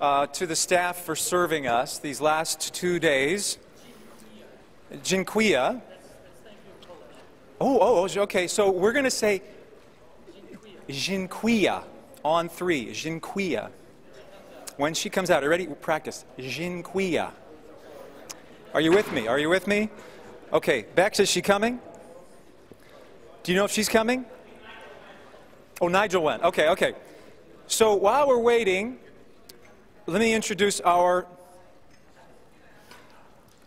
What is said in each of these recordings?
to the staff for serving us these last 2 days. Dziękuję. Okay, so we're going to say dziękuję on 3. Dziękuję. When she comes out, are you ready? Practice. Dziękuję. Are you with me? Are you with me? Okay, Bex, is she coming? Do you know if she's coming? Oh, Nigel went. Okay. So while we're waiting, let me introduce our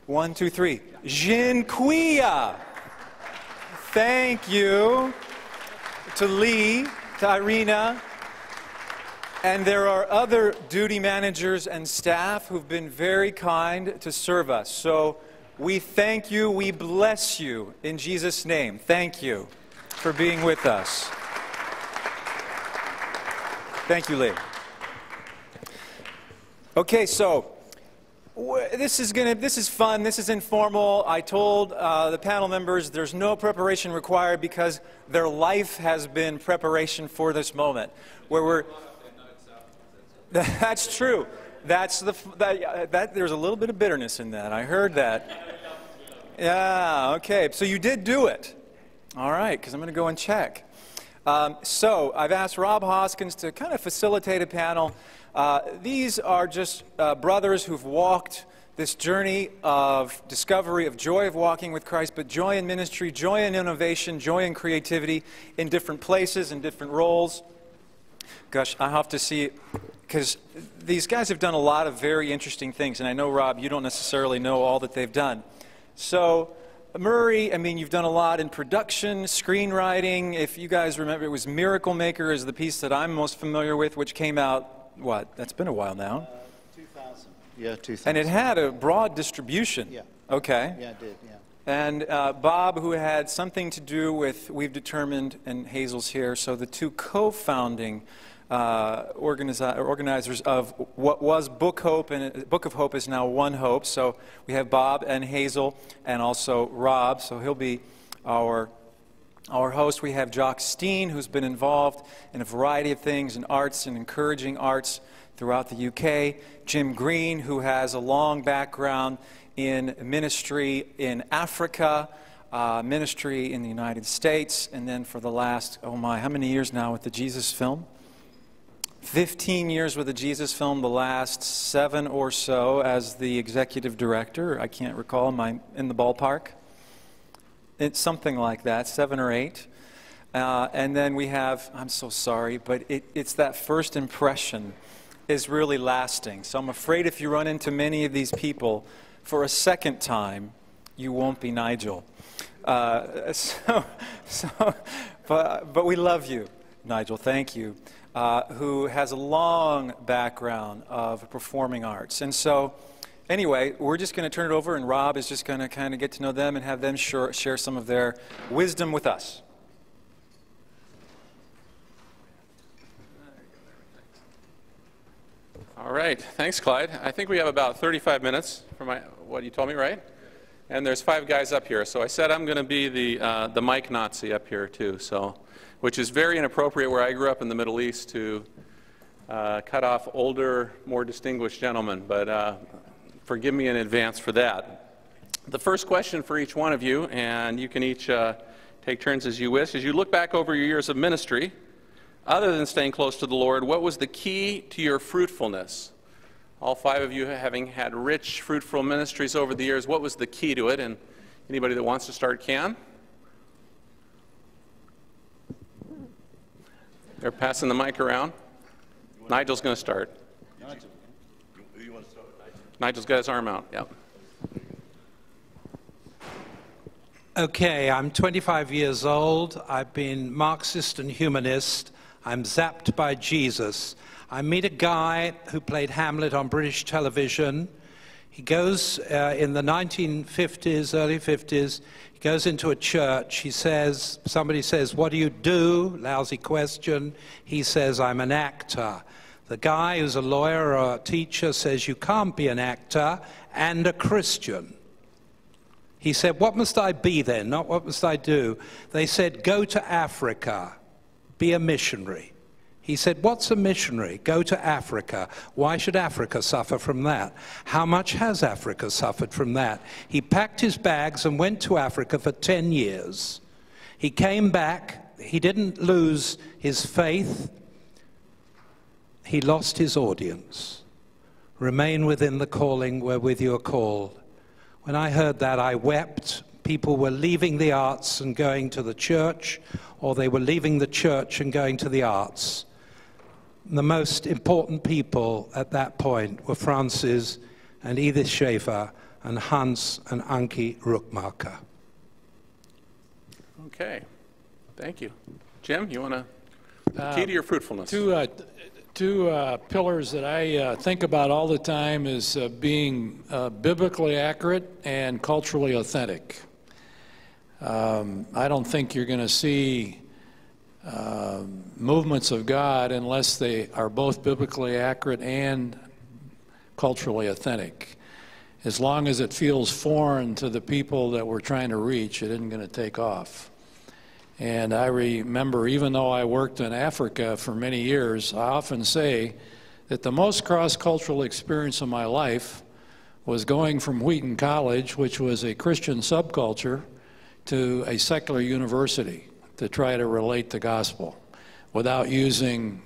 1, 2, 3. Dziękuję. Thank you to Lee, to Irina. And there are other duty managers and staff who've been very kind to serve us. So we thank you, we bless you in Jesus' name. Thank you for being with us. Thank you, Lee. Okay, so this is fun, this is informal. I told the panel members there's no preparation required because their life has been preparation for this moment where we're... That's true. There's a little bit of bitterness in that. I heard that. Yeah, okay. So you did do it. All right, because I'm going to go and check. So I've asked Rob Hoskins to kind of facilitate a panel. These are just brothers who've walked this journey of discovery, of joy of walking with Christ, but joy in ministry, joy in innovation, joy in creativity in different places, in different roles. Gosh, I have to see, because these guys have done a lot of very interesting things, and I know, Rob, you don't necessarily know all that they've done. So, Murray, I mean, you've done a lot in production, screenwriting. If you guys remember, it was Miracle Maker is the piece that I'm most familiar with, which came out, what? That's been a while now. 2000. Yeah, 2000. And it had a broad distribution. Yeah. Okay. Yeah, it did, yeah. And Bob, who had something to do with, we've determined, and Hazel's here, so the two co-founding organizers of what was Book Hope, and Book of Hope is now One Hope. So we have Bob and Hazel and also Rob, so he'll be our host. We have Jock Stein, who's been involved in a variety of things in arts and encouraging arts throughout the UK. Jim Green, who has a long background in ministry in Africa, ministry in the United States, and then for the last, oh my, how many years now with the Jesus Film? 15 years with the Jesus Film, the last 7 or so as the executive director. I can't recall, am I in the ballpark? It's something like that, 7 or 8. And then we have, I'm so sorry, but it's that first impression is really lasting. So I'm afraid if you run into many of these people for a second time, you won't be Nigel. But we love you, Nigel, thank you. Who has a long background of performing arts. And so, anyway, we're just going to turn it over, and Rob is just going to kind of get to know them and have them share some of their wisdom with us. All right. Thanks, Clyde. I think we have about 35 minutes for what you told me, right? And there's 5 guys up here. So I said I'm going to be the mic Nazi up here, too. So, which is very inappropriate where I grew up in the Middle East to cut off older, more distinguished gentlemen, but forgive me in advance for that. The first question for each one of you, and you can each take turns as you wish, as you look back over your years of ministry, other than staying close to the Lord, what was the key to your fruitfulness? All 5 of you having had rich, fruitful ministries over the years, what was the key to it? And anybody that wants to start can. They're passing the mic around. Nigel's going to start. Nigel. You want to start with Nigel? Nigel's got his arm out. Yep. Okay, I'm 25 years old. I've been Marxist and humanist. I'm zapped by Jesus. I meet a guy who played Hamlet on British television. He goes in the 1950s, early 50s, he goes into a church. He says, somebody says, "What do you do?" Lousy question. He says, "I'm an actor." The guy who's a lawyer or a teacher says, "You can't be an actor and a Christian." He said, "What must I be then? Not what must I do?" They said, "Go to Africa, be a missionary." He said, what's a missionary? Go to Africa. Why should Africa suffer from that? How much has Africa suffered from that? He packed his bags and went to Africa for 10 years. He came back. He didn't lose his faith. He lost his audience. Remain within the calling wherewith you are called. When I heard that, I wept. People were leaving the arts and going to the church, or they were leaving the church and going to the arts. The most important people at that point were Francis and Edith Schaefer and Hans and Ankie Ruckmacher. Okay, thank you. Jim, you want to key to your fruitfulness? Two pillars that I think about all the time is being biblically accurate and culturally authentic. I don't think you're going to see movements of God unless they are both biblically accurate and culturally authentic. As long as it feels foreign to the people that we're trying to reach, it isn't going to take off. And I remember, even though I worked in Africa for many years, I often say that the most cross-cultural experience of my life was going from Wheaton College, which was a Christian subculture, to a secular university to try to relate the gospel without using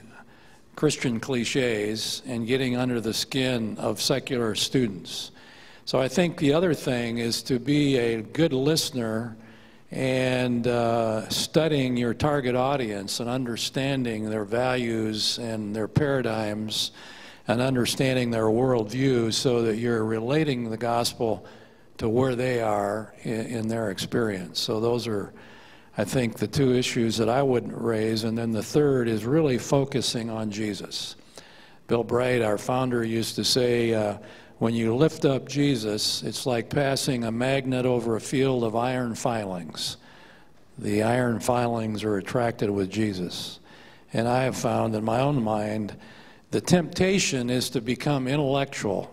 Christian cliches and getting under the skin of secular students. So I think the other thing is to be a good listener and studying your target audience and understanding their values and their paradigms and understanding their worldview so that you're relating the gospel to where they are in their experience. So those are, I think, the two issues that I would raise. And then the third is really focusing on Jesus. Bill Bright, our founder, used to say, when you lift up Jesus, it's like passing a magnet over a field of iron filings. The iron filings are attracted with Jesus. And I have found in my own mind, the temptation is to become intellectual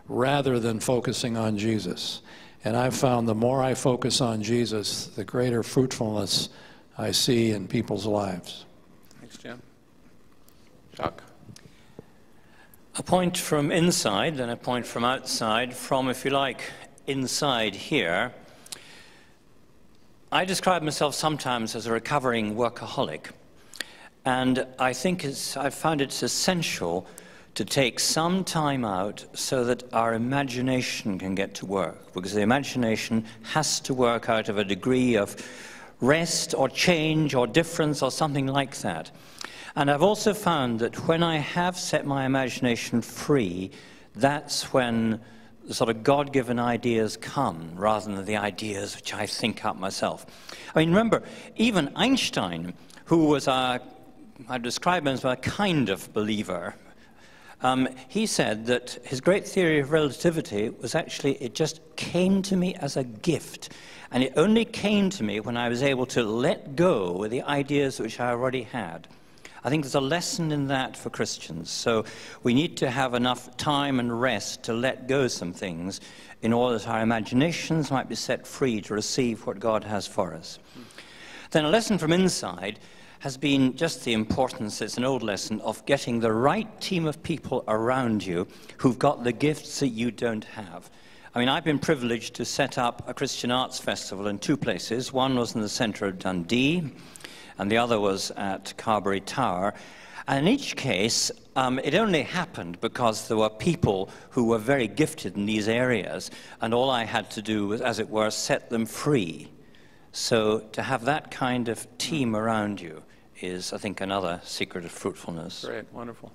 rather than focusing on Jesus. And I've found the more I focus on Jesus, the greater fruitfulness I see in people's lives. Thanks, Jim. Jock? A point from inside, then a point from outside. From, if you like, inside here, I describe myself sometimes as a recovering workaholic. And I think I've found it's essential to take some time out so that our imagination can get to work, because the imagination has to work out of a degree of rest or change or difference or something like that. And I've also found that when I have set my imagination free, that's when the sort of God-given ideas come, rather than the ideas which I think up myself. I mean, remember, even Einstein, who was I describe him as a kind of believer, he said that his great theory of relativity was actually, it just came to me as a gift. And it only came to me when I was able to let go with the ideas which I already had. I think there's a lesson in that for Christians. So we need to have enough time and rest to let go some things in order that our imaginations might be set free to receive what God has for us. Then a lesson from inside has been just the importance, it's an old lesson, of getting the right team of people around you who've got the gifts that you don't have. I mean, I've been privileged to set up a Christian arts festival in two places. One was in the centre of Dundee, and the other was at Carberry Tower. And in each case, it only happened because there were people who were very gifted in these areas, and all I had to do was, as it were, set them free. So to have that kind of team around you is, I think, another secret of fruitfulness. Great, wonderful.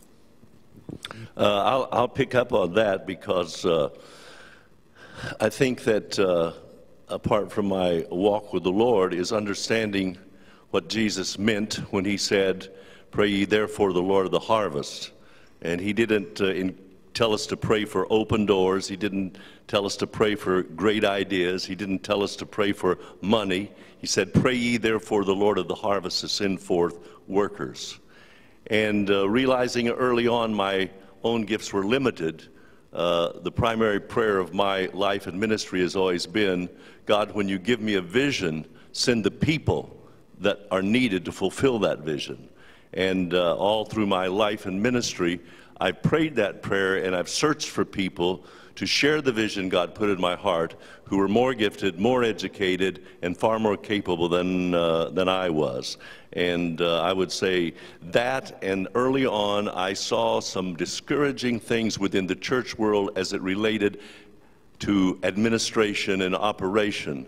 I'll pick up on that because I think that apart from my walk with the Lord is understanding what Jesus meant when he said, "Pray ye therefore the Lord of the harvest." And he didn't tell us to pray for open doors. He didn't tell us to pray for great ideas. He didn't tell us to pray for money. He said, "Pray ye therefore the Lord of the harvest to send forth workers." And realizing early on my own gifts were limited, the primary prayer of my life and ministry has always been, God, when you give me a vision, send the people that are needed to fulfill that vision. And all through my life and ministry, I prayed that prayer, and I've searched for people to share the vision God put in my heart, who were more gifted, more educated, and far more capable than I was. And I would say that, and early on, I saw some discouraging things within the church world as it related to administration and operation.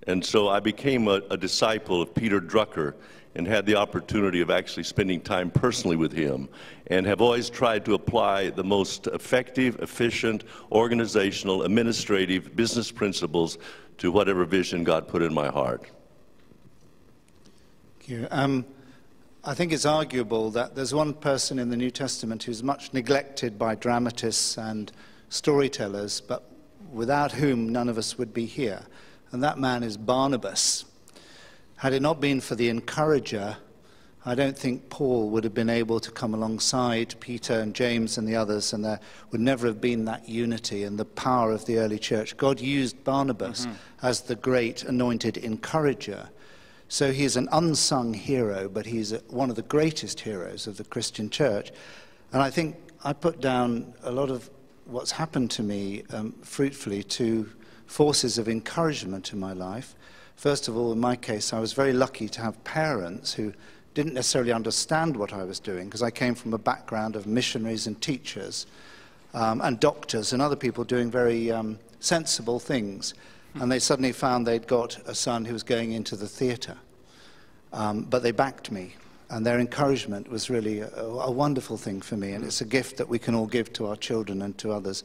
And so I became a disciple of Peter Drucker, and had the opportunity of actually spending time personally with him, and have always tried to apply the most effective, efficient, organizational, administrative, business principles to whatever vision God put in my heart. Thank you. I think it's arguable that there's one person in the New Testament who's much neglected by dramatists and storytellers, but without whom none of us would be here. And that man is Barnabas. Had it not been for the encourager, I don't think Paul would have been able to come alongside Peter and James and the others, and there would never have been that unity and the power of the early church. God used Barnabas as the great anointed encourager. So he's an unsung hero, but he's one of the greatest heroes of the Christian church. And I think I put down a lot of what's happened to me fruitfully to forces of encouragement in my life. First of all, in my case, I was very lucky to have parents who didn't necessarily understand what I was doing, because I came from a background of missionaries and teachers and doctors and other people doing very sensible things. And they suddenly found they'd got a son who was going into the theatre. But they backed me, and their encouragement was really a wonderful thing for me, and it's a gift that we can all give to our children and to others.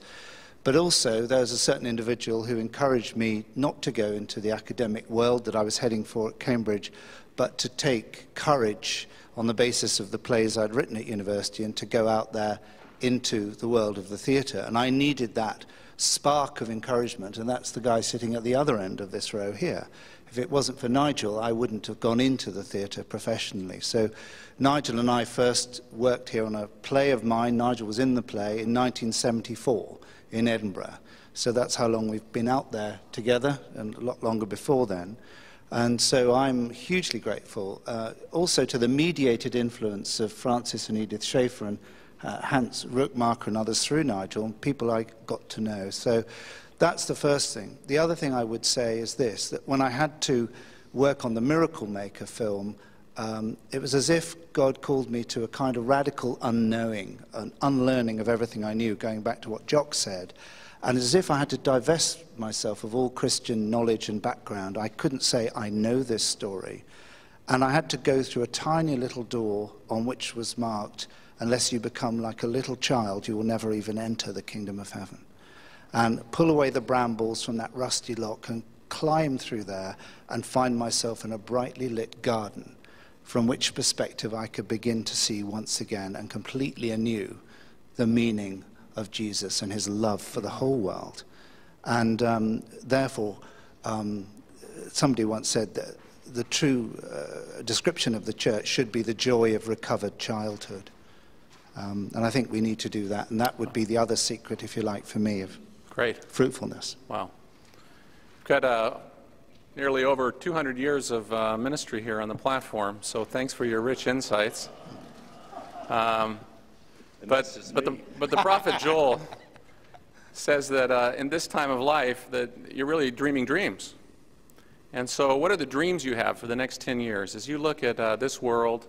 But also, there's a certain individual who encouraged me not to go into the academic world that I was heading for at Cambridge, but to take courage on the basis of the plays I'd written at university and to go out there into the world of the theatre. And I needed that spark of encouragement, and that's the guy sitting at the other end of this row here. If it wasn't for Nigel, I wouldn't have gone into the theatre professionally. So Nigel and I first worked here on a play of mine. Nigel was in the play in 1974. In Edinburgh. So that's how long we've been out there together, and a lot longer before then. And so I'm hugely grateful also to the mediated influence of Francis and Edith Schaefer and Hans Ruckmacher and others through Nigel, people I got to know. So that's the first thing. The other thing I would say is this, that when I had to work on the Miracle Maker film, it was as if God called me to a kind of radical unknowing, an unlearning of everything I knew, going back to what Jock said. And as if I had to divest myself of all Christian knowledge and background. I couldn't say, I know this story. And I had to go through a tiny little door on which was marked, unless you become like a little child, you will never even enter the kingdom of heaven. And pull away the brambles from that rusty lock and climb through there and find myself in a brightly lit garden, from which perspective I could begin to see once again and completely anew the meaning of Jesus and his love for the whole world. And therefore, somebody once said that the true description of the church should be the joy of recovered childhood. And I think we need to do that, and that would be the other secret, if you like, for me, of fruitfulness. Wow. We've got nearly over 200 years of ministry here on the platform, so thanks for your rich insights. But the prophet Joel says that in this time of life that you're really dreaming dreams. And so what are the dreams you have for the next 10 years? As you look at this world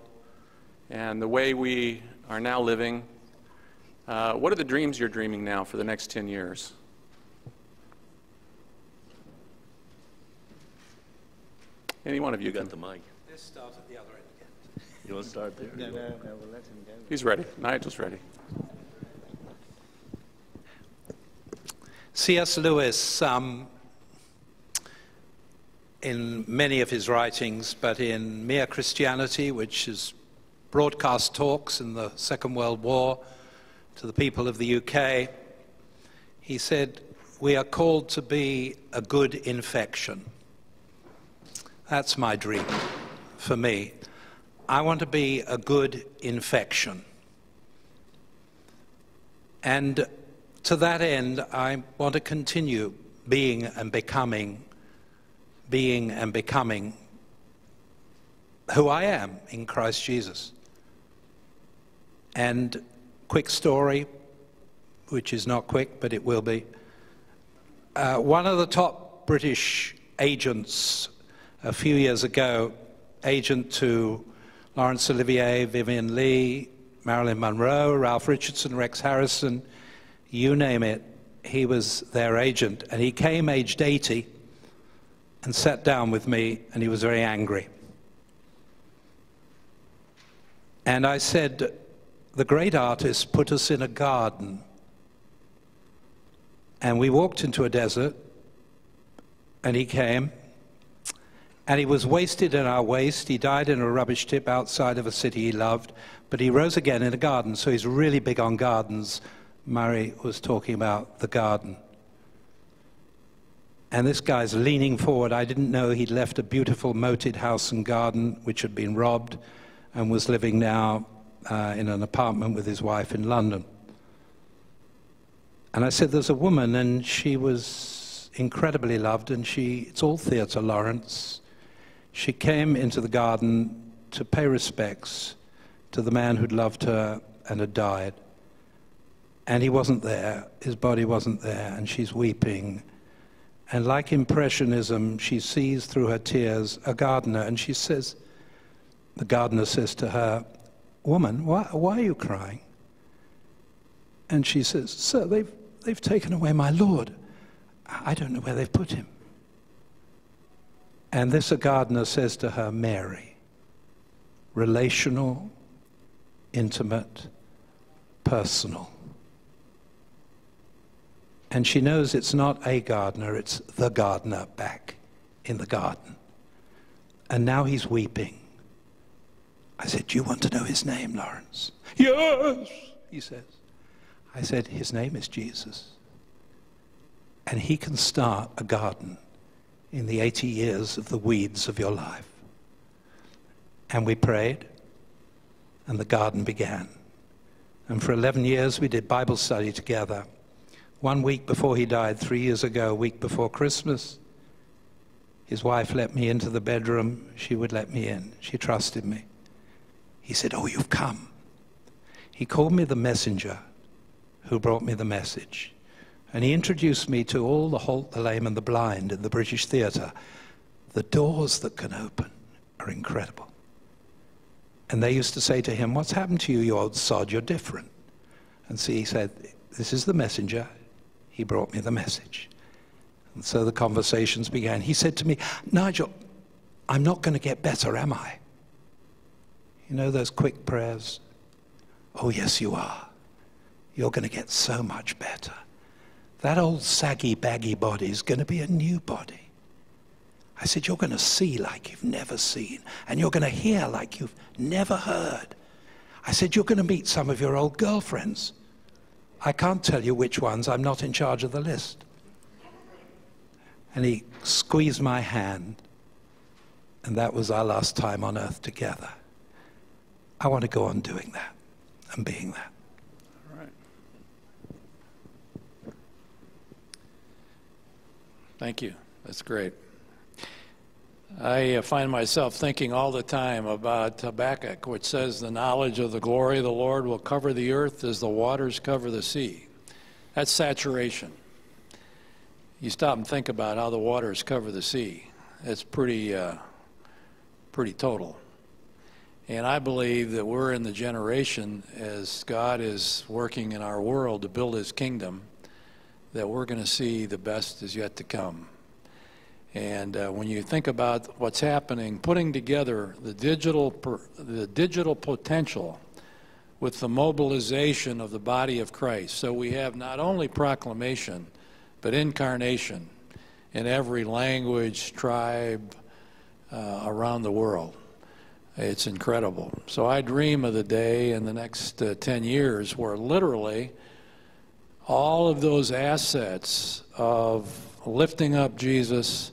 and the way we are now living, what are the dreams you're dreaming now for the next 10 years? Any one of you got the mic. Let's start at the other end again. You want to start there? No, we'll let him go. He's ready. Nigel's ready. C.S. Lewis, in many of his writings, but in Mere Christianity, which is broadcast talks in the Second World War to the people of the UK, he said, "We are called to be a good infection." That's my dream for me. I want to be a good infection. And to that end, I want to continue being and becoming who I am in Christ Jesus. And quick story, which is not quick, but it will be. One of the top British agents a few years ago, agent to Laurence Olivier, Vivian Leigh, Marilyn Monroe, Ralph Richardson, Rex Harrison, you name it, he was their agent. And he came aged 80 and sat down with me, and he was very angry. And I said, the great artist put us in a garden. And we walked into a desert, and he came, and he was wasted in our waste. He died in a rubbish tip outside of a city he loved, but he rose again in a garden, so he's really big on gardens. Murray was talking about the garden. And this guy's leaning forward. I didn't know he'd left a beautiful moated house and garden, which had been robbed, and was living now in an apartment with his wife in London. And I said, there's a woman, and she was incredibly loved, and it's all theatre, Lawrence. She came into the garden to pay respects to the man who'd loved her and had died. And he wasn't there, his body wasn't there, and she's weeping. And like Impressionism, she sees through her tears a gardener, and she says, the gardener says to her, woman, why are you crying? And she says, sir, they've taken away my Lord. I don't know where they've put him. And this gardener says to her, Mary, relational, intimate, personal. And she knows it's not a gardener, it's the gardener back in the garden. And now he's weeping. I said, do you want to know his name, Lawrence? Yes, he says. I said, his name is Jesus. And he can start a garden in the 80 years of the weeds of your life. And we prayed, and the garden began. And for 11 years, we did Bible study together. 1 week before he died, 3 years ago, a week before Christmas, his wife let me into the bedroom. She would let me in. She trusted me. He said, oh, you've come. He called me the messenger who brought me the message. And he introduced me to all the halt, the lame, and the blind in the British theatre. The doors that can open are incredible. And they used to say to him, what's happened to you, you old sod? You're different. And so he said, this is the messenger. He brought me the message. And so the conversations began. He said to me, Nigel, I'm not going to get better, am I? You know those quick prayers? Oh, yes, you are. You're going to get so much better. That old saggy, baggy body is going to be a new body. I said, you're going to see like you've never seen, and you're going to hear like you've never heard. I said, you're going to meet some of your old girlfriends. I can't tell you which ones. I'm not in charge of the list. And he squeezed my hand, and that was our last time on earth together. I want to go on doing that and being that. All right. Thank you. That's great. I find myself thinking all the time about Habakkuk, which says, the knowledge of the glory of the Lord will cover the earth as the waters cover the sea. That's saturation. You stop and think about how the waters cover the sea. It's pretty total. And I believe that we're in the generation, as God is working in our world to build his kingdom, that we're going to see the best is yet to come. And when you think about what's happening, putting together the digital potential with the mobilization of the body of Christ, so we have not only proclamation, but incarnation in every language, tribe around the world. It's incredible. So I dream of the day in the next 10 years where literally all of those assets of lifting up Jesus,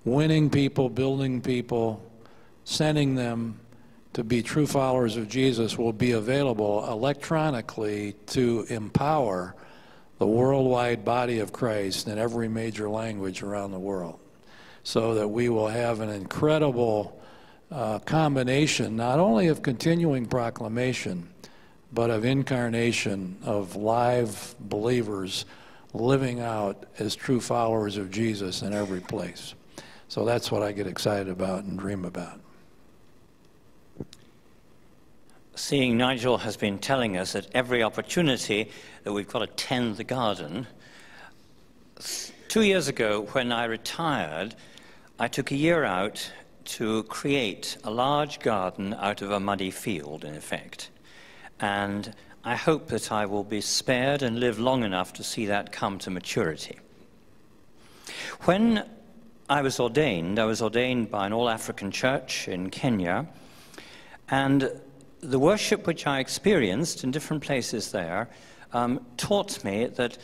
winning people, building people, sending them to be true followers of Jesus will be available electronically to empower the worldwide body of Christ in every major language around the world, so that we will have an incredible combination not only of continuing proclamation, but of incarnation, of live believers living out as true followers of Jesus in every place. So that's what I get excited about and dream about. Seeing Nigel has been telling us at every opportunity that we've got to tend the garden. 2 years ago, when I retired, I took a year out to create a large garden out of a muddy field, in effect. And I hope that I will be spared and live long enough to see that come to maturity. When I was ordained by an all-African church in Kenya, and the worship which I experienced in different places there taught me that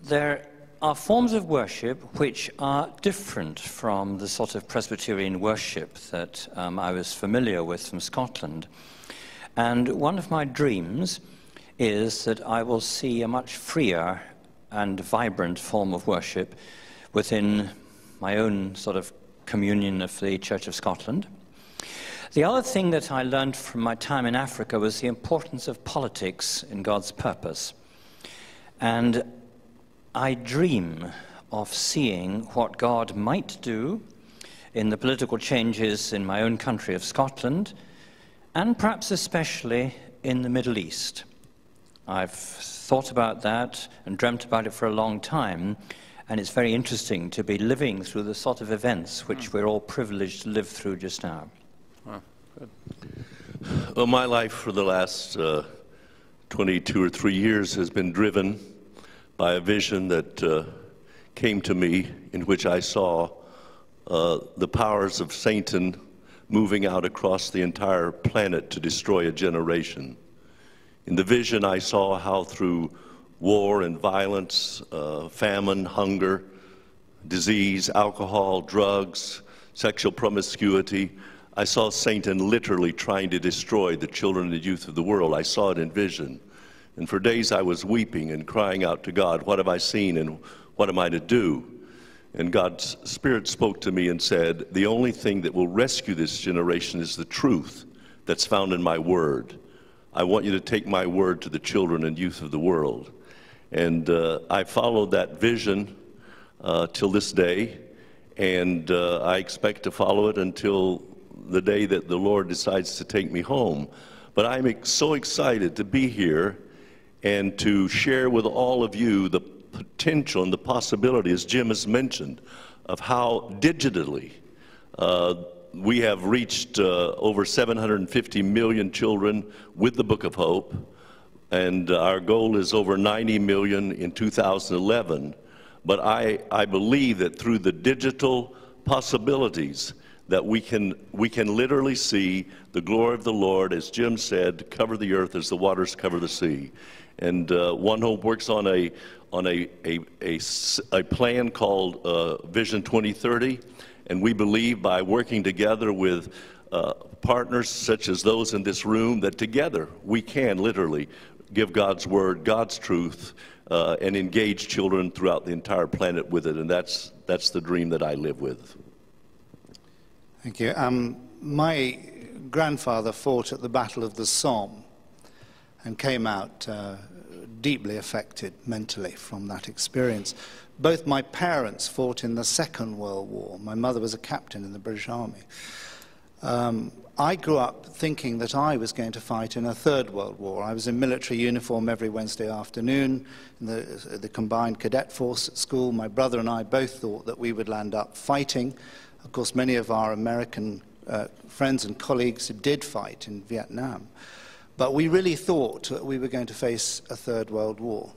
there are forms of worship which are different from the sort of Presbyterian worship that I was familiar with from Scotland. And one of my dreams is that I will see a much freer and vibrant form of worship within my own sort of communion of the Church of Scotland. The other thing that I learned from my time in Africa was the importance of politics in God's purpose. And I dream of seeing what God might do in the political changes in my own country of Scotland, and perhaps especially in the Middle East. I've thought about that and dreamt about it for a long time, and it's very interesting to be living through the sort of events which we're all privileged to live through just now. Wow, good. Well, my life for the last 22 or 3 years has been driven by a vision that came to me, in which I saw the powers of Satan moving out across the entire planet to destroy a generation. In the vision, I saw how through war and violence, famine, hunger, disease, alcohol, drugs, sexual promiscuity, I saw Satan literally trying to destroy the children and youth of the world. I saw it in vision. And for days I was weeping and crying out to God, what have I seen and what am I to do? And God's Spirit spoke to me and said, the only thing that will rescue this generation is the truth that's found in my word. I want you to take my word to the children and youth of the world. And I followed that vision till this day, and I expect to follow it until the day that the Lord decides to take me home. But I'm so excited to be here and to share with all of you the potential and the possibility, as Jim has mentioned, of how digitally we have reached over 750 million children with the Book of Hope, and our goal is over 90 million in 2011. But I believe that through the digital possibilities that we can literally see the glory of the Lord, as Jim said, cover the earth as the waters cover the sea. And One Hope works on a plan called Vision 2030, and we believe by working together with partners such as those in this room, that together we can literally give God's word, God's truth, and engage children throughout the entire planet with it. And that's the dream that I live with. Thank you. My grandfather fought at the Battle of the Somme and came out deeply affected mentally from that experience. Both my parents fought in the Second World War. My mother was a captain in the British Army. I grew up thinking that I was going to fight in a Third World War. I was in military uniform every Wednesday afternoon in the combined cadet force at school. My brother and I both thought that we would land up fighting. Of course, many of our American friends and colleagues did fight in Vietnam. But we really thought that we were going to face a Third World War.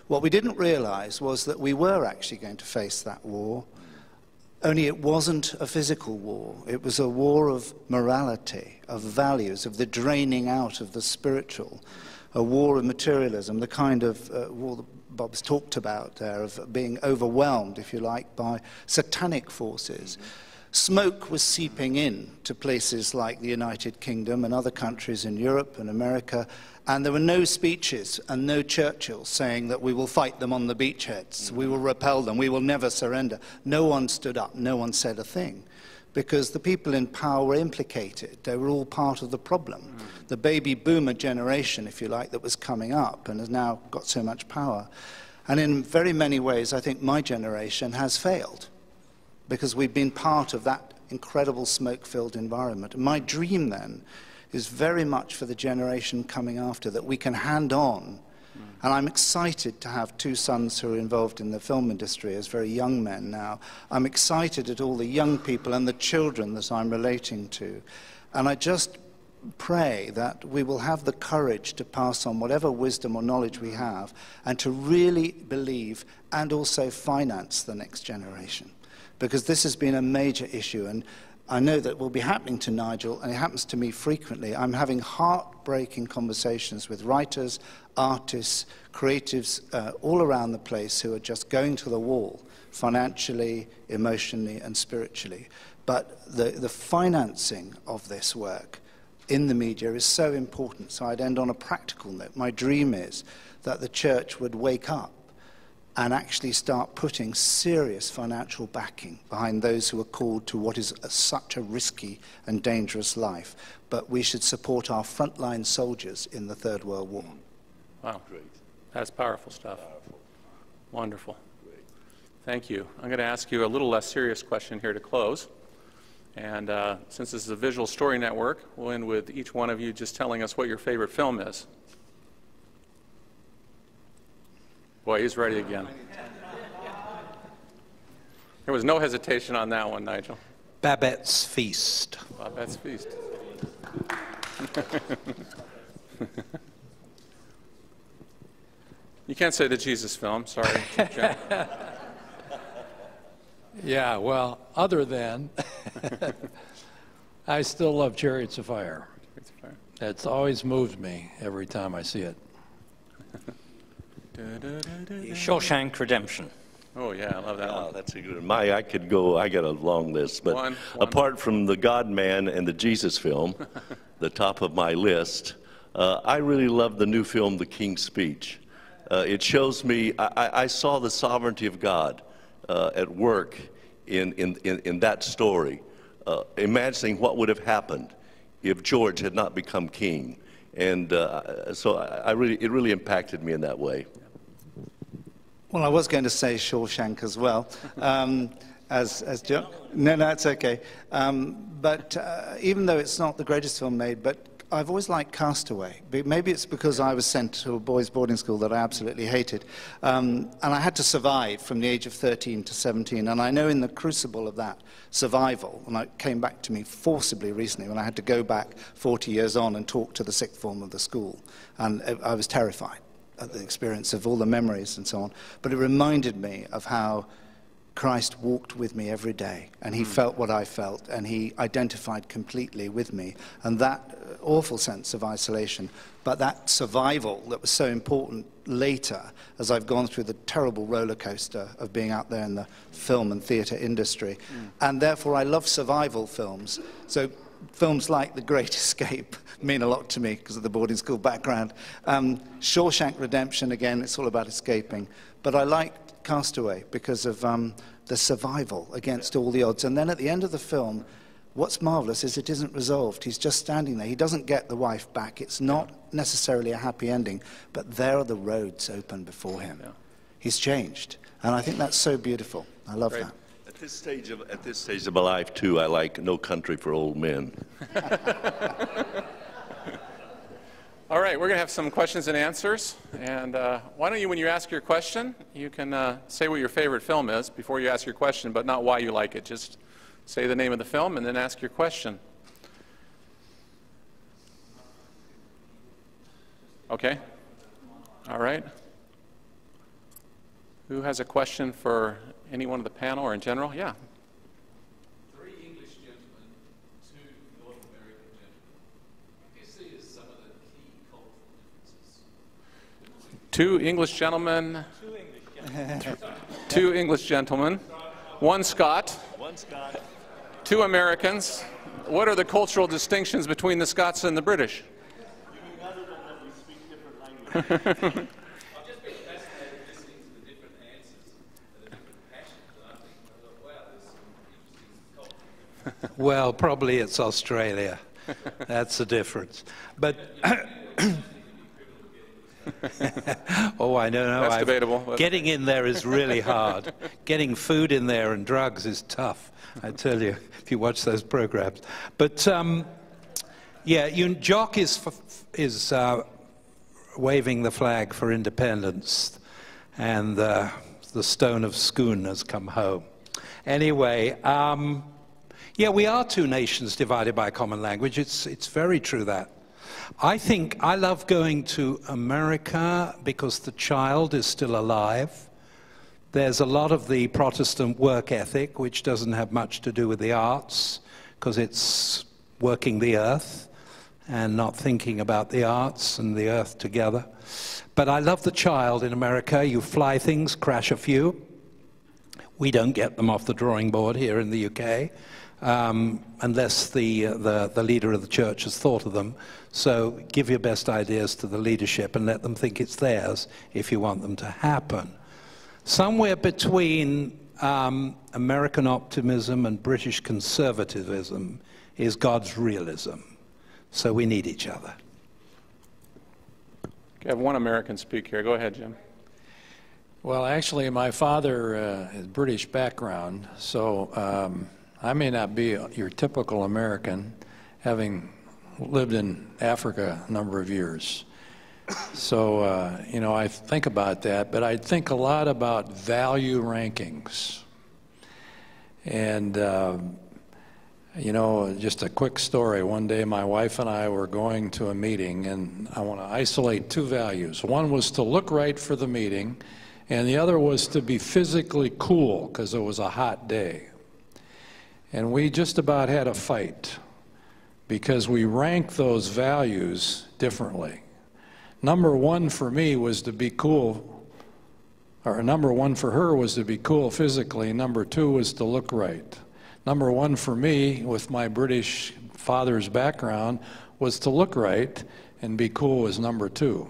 What we didn't realize was that we were actually going to face that war, only it wasn't a physical war. It was a war of morality, of values, of the draining out of the spiritual, a war of materialism, the kind of war that Bob's talked about there, of being overwhelmed, if you like, by satanic forces. Smoke was seeping in to places like the United Kingdom and other countries in Europe and America, and there were no speeches and no Churchill saying that we will fight them on the beachheads, we will repel them, we will never surrender. No one stood up, no one said a thing. because the people in power were implicated. They were all part of the problem. The baby boomer generation, if you like, that was coming up and has now got so much power. And in very many ways, I think my generation has failed because we've been part of that incredible smoke-filled environment. And my dream then is very much for the generation coming after, that we can hand on. And I'm excited to have two sons who are involved in the film industry as very young men now. I'm excited at all the young people and the children that I'm relating to. And I just pray that we will have the courage to pass on whatever wisdom or knowledge we have and to really believe and also finance the next generation. Because this has been a major issue, and I know that will be happening to Nigel, and it happens to me frequently. I'm having heartbreaking conversations with writers, artists, creatives all around the place who are just going to the wall, financially, emotionally, and spiritually. But the financing of this work in the media is so important. So I'd end on a practical note. My dream is that the church would wake up and actually start putting serious financial backing behind those who are called to what is such a risky and dangerous life. But we should support our frontline soldiers in the Third World War. Wow. Great. That's powerful stuff. Powerful. Wonderful. Great. Thank you. I'm going to ask you a little less serious question here to close. And since this is a visual story network, we'll end with each one of you just telling us what your favorite film is. Boy, he's ready again. There was no hesitation on that one, Nigel. Babette's Feast. Babette's Feast. You can't say the Jesus film, sorry. Yeah, well, other than, I still love Chariots of Fire. It's always moved me every time I see it. Shawshank Redemption. Oh, yeah, I love that one. That's a good one. I could go, I got a long list, but one. Apart from the God-Man and the Jesus film, the top of my list, I really love the new film, The King's Speech. It shows me, I saw the sovereignty of God at work in that story, imagining what would have happened if George had not become king. And so it really impacted me in that way. Well, I was going to say Shawshank as well, as Jock. No, it's okay. But even though it's not the greatest film made, but I've always liked Castaway. Maybe it's because I was sent to a boys' boarding school that I absolutely hated. And I had to survive from the age of 13 to 17. And I know in the crucible of that survival, and it came back to me forcibly recently when I had to go back 40 years on and talk to the sixth form of the school. And I was terrified at the experience of all the memories and so on. But it reminded me of how Christ walked with me every day, and he felt what I felt, and he identified completely with me. And that awful sense of isolation, but that survival that was so important later, as I've gone through the terrible roller coaster of being out there in the film and theatre industry. And therefore I love survival films. So films like The Great Escape mean a lot to me because of the boarding school background. Shawshank Redemption, again, it's all about escaping. But I liked Castaway because of the survival against all the odds. And then at the end of the film, what's marvelous is it isn't resolved. He's just standing there. He doesn't get the wife back. It's not necessarily a happy ending, but there are the roads open before him. He's changed. And I think that's so beautiful. I love that. At this stage of my life, too, I like No Country for Old Men. All right, we're going to have some questions and answers. And why don't you, when you ask your question, you can say what your favorite film is before you ask your question, but not why you like it. Just say the name of the film and then ask your question. Okay. All right. Who has a question for anyone of the panel or in general? Yeah. 3 English gentlemen, 2 North American gentlemen. What do you see as some of the key cultural differences? 2 English gentlemen. 2 English gentlemen. 1 Scot. 2 Americans. What are the cultural distinctions between the Scots and the British? You mean other than that we speak different languages? I've just been fascinated listening to the different answers and the different passions, and I think, wow, there's some interesting culture. Well, probably it's Australia. That's the difference. But oh, I don't know. That's debatable. Getting in there is really hard. Getting food in there and drugs is tough, I tell you, if you watch those programs. But yeah, Jock is waving the flag for independence, and the stone of Scone has come home. Anyway, yeah, we are two nations divided by a common language. It's very true that. I love going to America because the child is still alive. There's a lot of the Protestant work ethic, which doesn't have much to do with the arts, because it's working the earth and not thinking about the arts and the earth together. But I love the child in America. You fly things, crash a few. We don't get them off the drawing board here in the UK, unless the leader of the church has thought of them. So give your best ideas to the leadership and let them think it's theirs if you want them to happen. Somewhere between American optimism and British conservatism is God's realism. So we need each other. Okay, I have one American speak here. Go ahead, Jim. Well, actually, my father has British background, so I may not be your typical American, having lived in Africa a number of years. So, you know, I think about that, but I think a lot about value rankings. And, you know, just a quick story. One day my wife and I were going to a meeting, and I want to isolate two values. One was to look right for the meeting, and the other was to be physically cool because it was a hot day. And we just about had a fight because we ranked those values differently. Number one for me was to be cool, or number one for her was to be cool physically. Number two was to look right. Number one for me, with my British father's background, was to look right, and be cool was number two.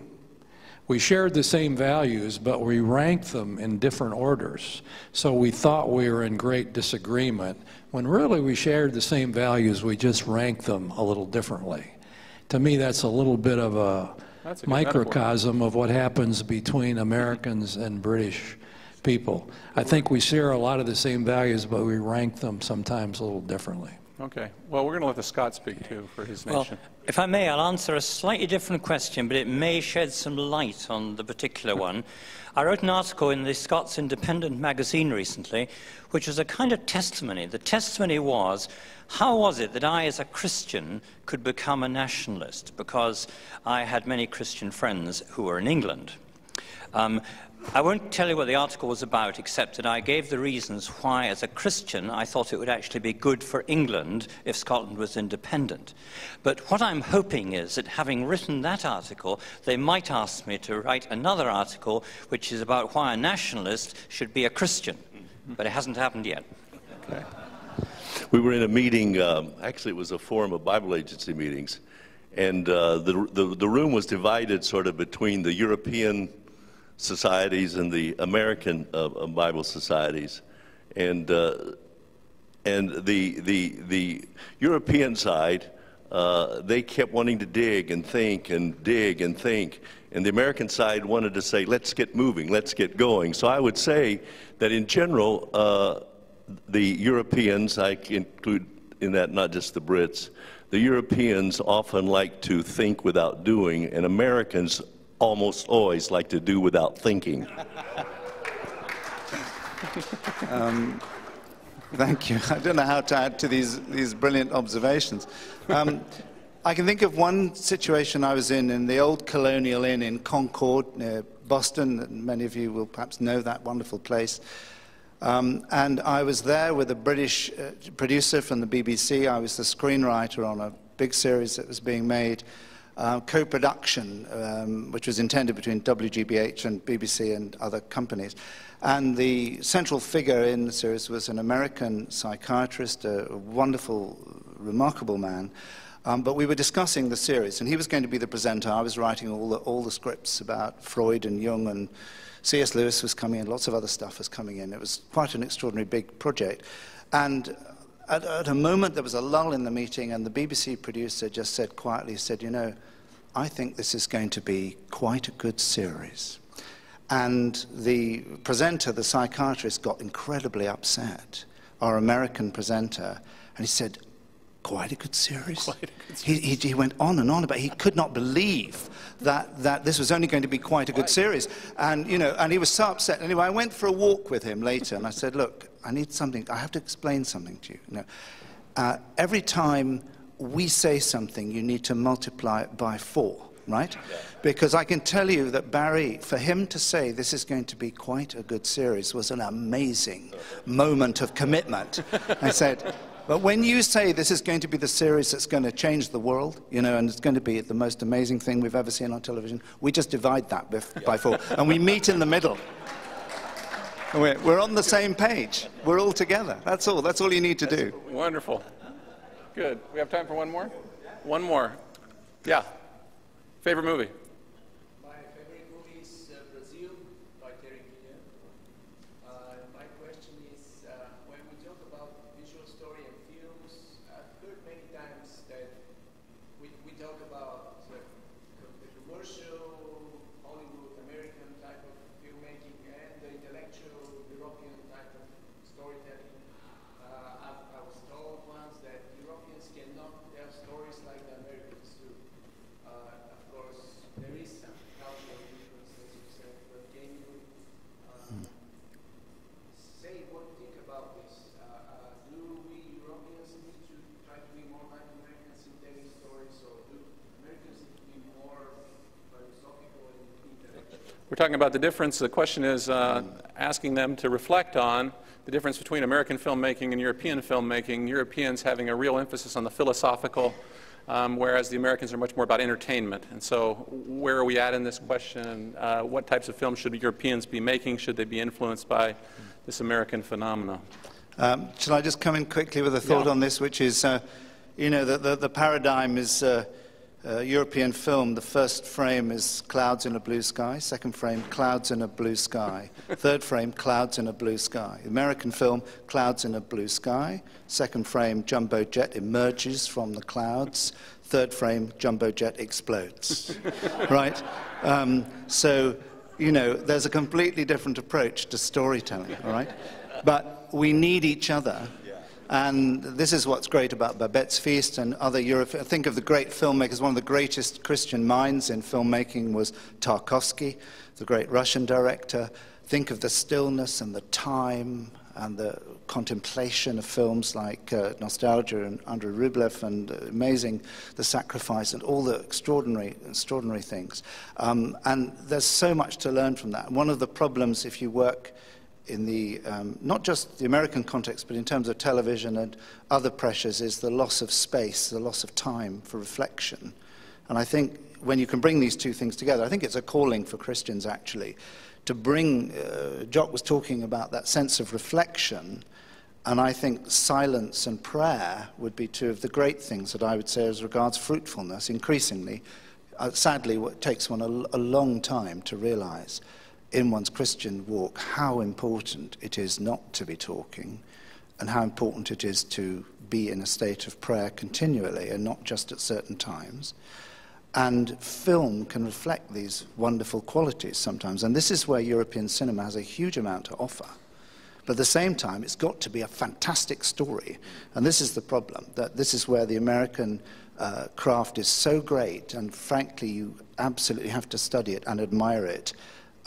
We shared the same values, but we ranked them in different orders. So we thought we were in great disagreement, when really we shared the same values, we just ranked them a little differently. To me, that's a little bit of a microcosm of what happens between Americans and British people. I think we share a lot of the same values, but we rank them sometimes a little differently. Okay. Well, we're going to let the Scot speak, too, for his nation. Well, if I may, I'll answer a slightly different question, but it may shed some light on the particular one. I wrote an article in the Scots Independent magazine recently, which was a kind of testimony. The testimony was, how was it that I, as a Christian, could become a nationalist? Because I had many Christian friends who were in England. I won't tell you what the article was about, except that I gave the reasons why, as a Christian, I thought it would actually be good for England if Scotland was independent. But what I'm hoping is that, having written that article, they might ask me to write another article which is about why a nationalist should be a Christian. But it hasn't happened yet. Okay. We were in a meeting, actually it was a forum of Bible agency meetings, and the room was divided sort of between the European societies and the American Bible societies, and the European side, they kept wanting to dig and think and dig and think, and the American side wanted to say, let's get moving, let's get going. So I would say that in general, the Europeans, I include in that not just the Brits, the Europeans often like to think without doing, and Americans almost always like to do without thinking. Thank you. I don't know how to add to these brilliant observations. I can think of one situation I was in the old Colonial Inn in Concord, near Boston. Many of you will perhaps know that wonderful place. And I was there with a British producer from the BBC. I was the screenwriter on a big series that was being made. Co-production, which was intended between WGBH and BBC and other companies. And the central figure in the series was an American psychiatrist, a wonderful, remarkable man. But we were discussing the series, and he was going to be the presenter. I was writing all the scripts about Freud and Jung, and C.S. Lewis was coming in, lots of other stuff was coming in. It was quite an extraordinary big project. And at a moment there was a lull in the meeting, and the BBC producer just said quietly, said, you know, I think this is going to be quite a good series. And the presenter, the psychiatrist, got incredibly upset, our American presenter, and he said, quite a good series? Quite a good series. He went on and on about it. He could not believe that this was only going to be quite a good series. And, you know, and he was so upset. Anyway, I went for a walk with him later, and I said, look, I need something. I have to explain something to you. You know, every time we say something, you need to multiply it by 4, right? Yeah. Because I can tell you that Barry, for him to say this is going to be quite a good series was an amazing moment of commitment. I said, but when you say this is going to be the series that's going to change the world, you know, and it's going to be the most amazing thing we've ever seen on television, we just divide that by 4, and we meet in the middle. We're on the same page. We're all together. That's all. That's all you need to do. Wonderful. Good. We have time for one more? One more. Yeah. Favorite movie? My favorite movie is Brazil by Terry Gilliam. My question is, when we talk about visual story and films, I've heard many times that we talk about the commercial, Hollywood, American type of filmmaking and the intellectual, European type of storytelling. I was told once that Europeans cannot tell stories like the Americans do. Of course, there is some cultural difference, as you said, but can you say what you think about this? Do we Europeans need to try to be more like Americans in telling stories, or do Americans need to be more philosophical and intellectual? We're talking about the difference. The question is asking them to reflect on the difference between American filmmaking and European filmmaking. Europeans having a real emphasis on the philosophical, whereas the Americans are much more about entertainment. And so where are we at in this question? What types of films should Europeans be making? Should they be influenced by this American phenomenon? Shall I just come in quickly with a thought on this, which is, you know, the paradigm is European film. The first frame is clouds in a blue sky. Second frame, clouds in a blue sky. Third frame, clouds in a blue sky. American film, clouds in a blue sky. Second frame, jumbo jet emerges from the clouds. Third frame, jumbo jet explodes. Right? So, you know, there's a completely different approach to storytelling, all right? But we need each other. And this is what's great about Babette's Feast and other European. Think of the great filmmakers. One of the greatest Christian minds in filmmaking was Tarkovsky, the great Russian director. Think of the stillness and the time and the contemplation of films like Nostalgia and Andrei Rublev, and amazing The Sacrifice, and all the extraordinary things. And there's so much to learn from that. One of the problems, if you work in the, not just the American context, but in terms of television and other pressures, is the loss of space, the loss of time for reflection. And I think when you can bring these two things together, I think it's a calling for Christians, actually, to bring, Jock was talking about that sense of reflection, and I think silence and prayer would be two of the great things that I would say as regards fruitfulness, increasingly. Sadly, it takes one a long time to realize in one's Christian walk how important it is not to be talking, and how important it is to be in a state of prayer continually and not just at certain times. And film can reflect these wonderful qualities sometimes, and this is where European cinema has a huge amount to offer. But at the same time, it's got to be a fantastic story, and this is the problem, that this is where the American craft is so great, and frankly you absolutely have to study it and admire it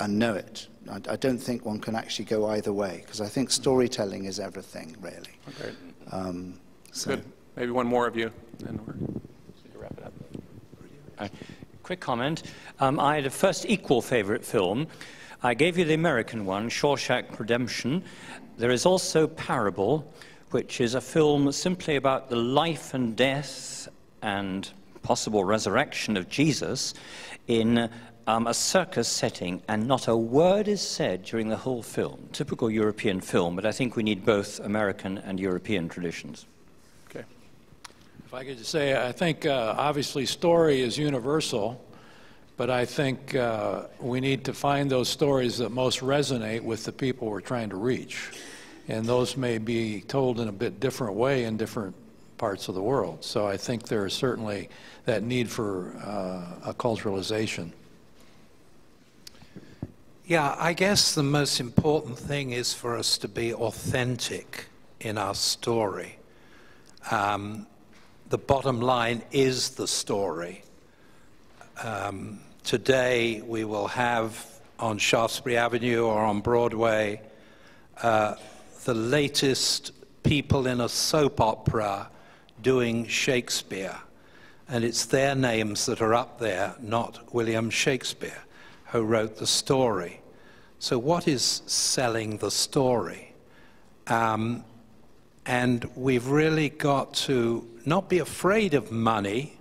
and know it. I don't think one can actually go either way, because I think storytelling is everything, really. Okay. Good. Maybe one more of you, and we're going to wrap it up. Quick comment. I had a first equal favorite film. I gave you the American one, Shawshank Redemption. There is also Parable, which is a film simply about the life and death and possible resurrection of Jesus in a circus setting, and not a word is said during the whole film. Typical European film, but I think we need both American and European traditions. Okay. If I could just say, I think obviously story is universal, but I think we need to find those stories that most resonate with the people we're trying to reach. and those may be told in a bit different way in different parts of the world. So I think there is certainly that need for a culturalization. Yeah, I guess the most important thing is for us to be authentic in our story. The bottom line is the story. Today we will have on Shaftesbury Avenue or on Broadway the latest people in a soap opera doing Shakespeare. And it's their names that are up there, not William Shakespeare, who wrote the story. So what is selling the story? And we've really got to not be afraid of money,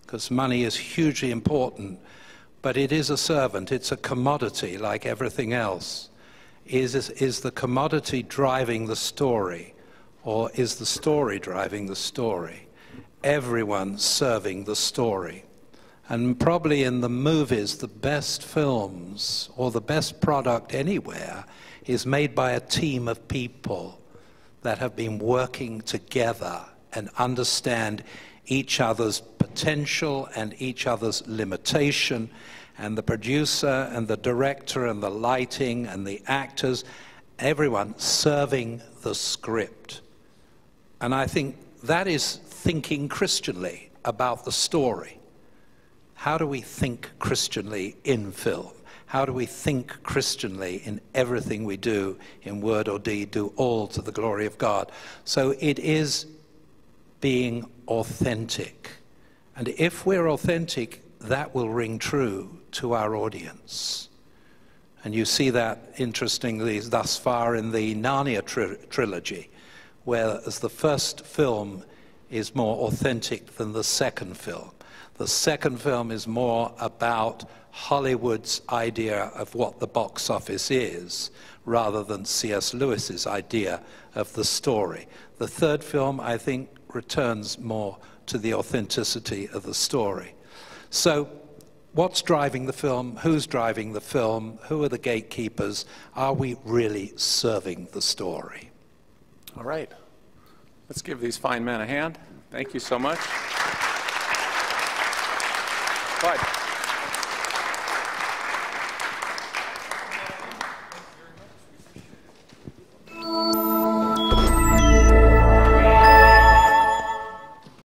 because money is hugely important, but it is a servant, it's a commodity like everything else. Is the commodity driving the story, or is the story driving the story? Everyone's serving the story. And probably in the movies, the best films, or the best product anywhere, is made by a team of people that have been working together and understand each other's potential and each other's limitation, and the producer and the director and the lighting and the actors, everyone serving the script. And I think that is thinking Christianly about the story. How do we think Christianly in film? How do we think Christianly in everything we do, in word or deed, do all to the glory of God? So it is being authentic. And if we're authentic, that will ring true to our audience. And you see that, interestingly, thus far in the Narnia trilogy, whereas the first film is more authentic than the second film. The second film is more about Hollywood's idea of what the box office is, rather than C.S. Lewis's idea of the story. The third film, I think, returns more to the authenticity of the story. So, what's driving the film? Who's driving the film? Who are the gatekeepers? Are we really serving the story? All right. Let's give these fine men a hand. Thank you so much. Clyde.